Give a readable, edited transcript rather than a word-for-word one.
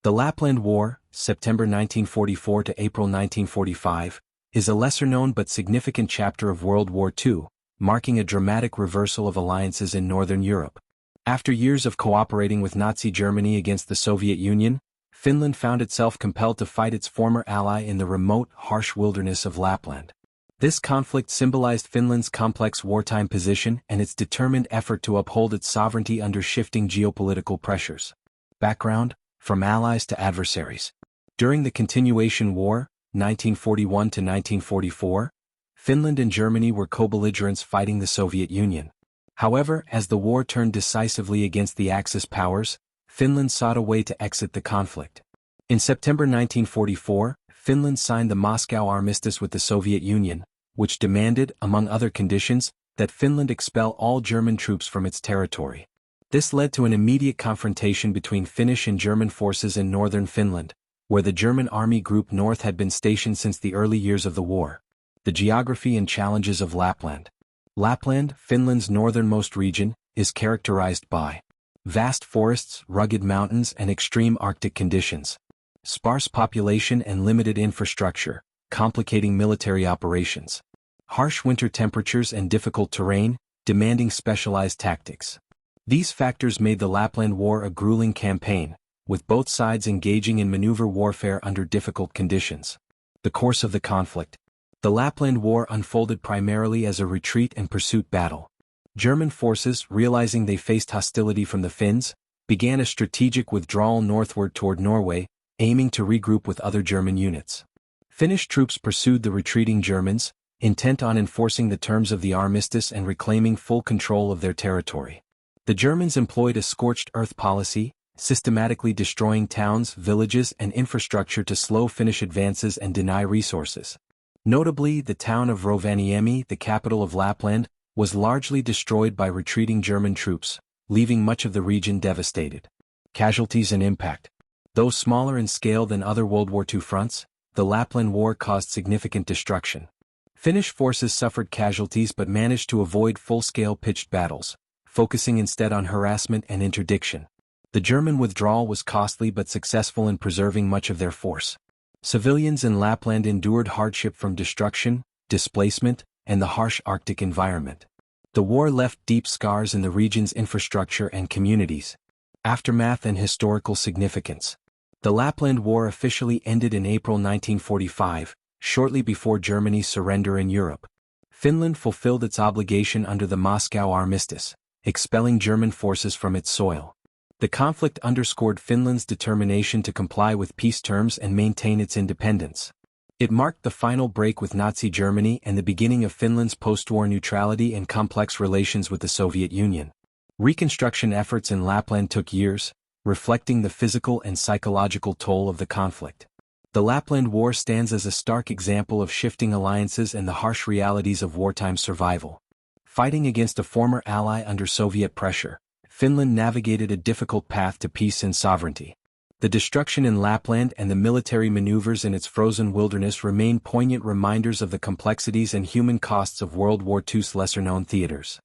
The Lapland War, September 1944 to April 1945, is a lesser-known but significant chapter of World War II, marking a dramatic reversal of alliances in Northern Europe. After years of cooperating with Nazi Germany against the Soviet Union, Finland found itself compelled to fight its former ally in the remote, harsh wilderness of Lapland. This conflict symbolized Finland's complex wartime position and its determined effort to uphold its sovereignty under shifting geopolitical pressures. Background: from allies to adversaries. During the Continuation War, 1941 to 1944, Finland and Germany were co-belligerents fighting the Soviet Union. However, as the war turned decisively against the Axis powers, Finland sought a way to exit the conflict. In September 1944, Finland signed the Moscow Armistice with the Soviet Union, which demanded, among other conditions, that Finland expel all German troops from its territory. This led to an immediate confrontation between Finnish and German forces in northern Finland, where the German Army Group North had been stationed since the early years of the war. The geography and challenges of Lapland. Lapland, Finland's northernmost region, is characterized by vast forests, rugged mountains, and extreme Arctic conditions. Sparse population and limited infrastructure, complicating military operations. Harsh winter temperatures and difficult terrain, demanding specialized tactics. These factors made the Lapland War a grueling campaign, with both sides engaging in maneuver warfare under difficult conditions. The course of the conflict. The Lapland War unfolded primarily as a retreat and pursuit battle. German forces, realizing they faced hostility from the Finns, began a strategic withdrawal northward toward Norway, aiming to regroup with other German units. Finnish troops pursued the retreating Germans, intent on enforcing the terms of the armistice and reclaiming full control of their territory. The Germans employed a scorched earth policy, systematically destroying towns, villages, and infrastructure to slow Finnish advances and deny resources. Notably, the town of Rovaniemi, the capital of Lapland, was largely destroyed by retreating German troops, leaving much of the region devastated. Casualties and impact. Though smaller in scale than other World War II fronts, the Lapland War caused significant destruction. Finnish forces suffered casualties but managed to avoid full-scale pitched battles, focusing instead on harassment and interdiction. The German withdrawal was costly but successful in preserving much of their force. Civilians in Lapland endured hardship from destruction, displacement, and the harsh Arctic environment. The war left deep scars in the region's infrastructure and communities. Aftermath and historical significance. The Lapland War officially ended in April 1945, shortly before Germany's surrender in Europe. Finland fulfilled its obligation under the Moscow Armistice, expelling German forces from its soil. The conflict underscored Finland's determination to comply with peace terms and maintain its independence. It marked the final break with Nazi Germany and the beginning of Finland's post-war neutrality and complex relations with the Soviet Union. Reconstruction efforts in Lapland took years, reflecting the physical and psychological toll of the conflict. The Lapland War stands as a stark example of shifting alliances and the harsh realities of wartime survival. Fighting against a former ally under Soviet pressure, Finland navigated a difficult path to peace and sovereignty. The destruction in Lapland and the military maneuvers in its frozen wilderness remain poignant reminders of the complexities and human costs of World War II's lesser-known theaters.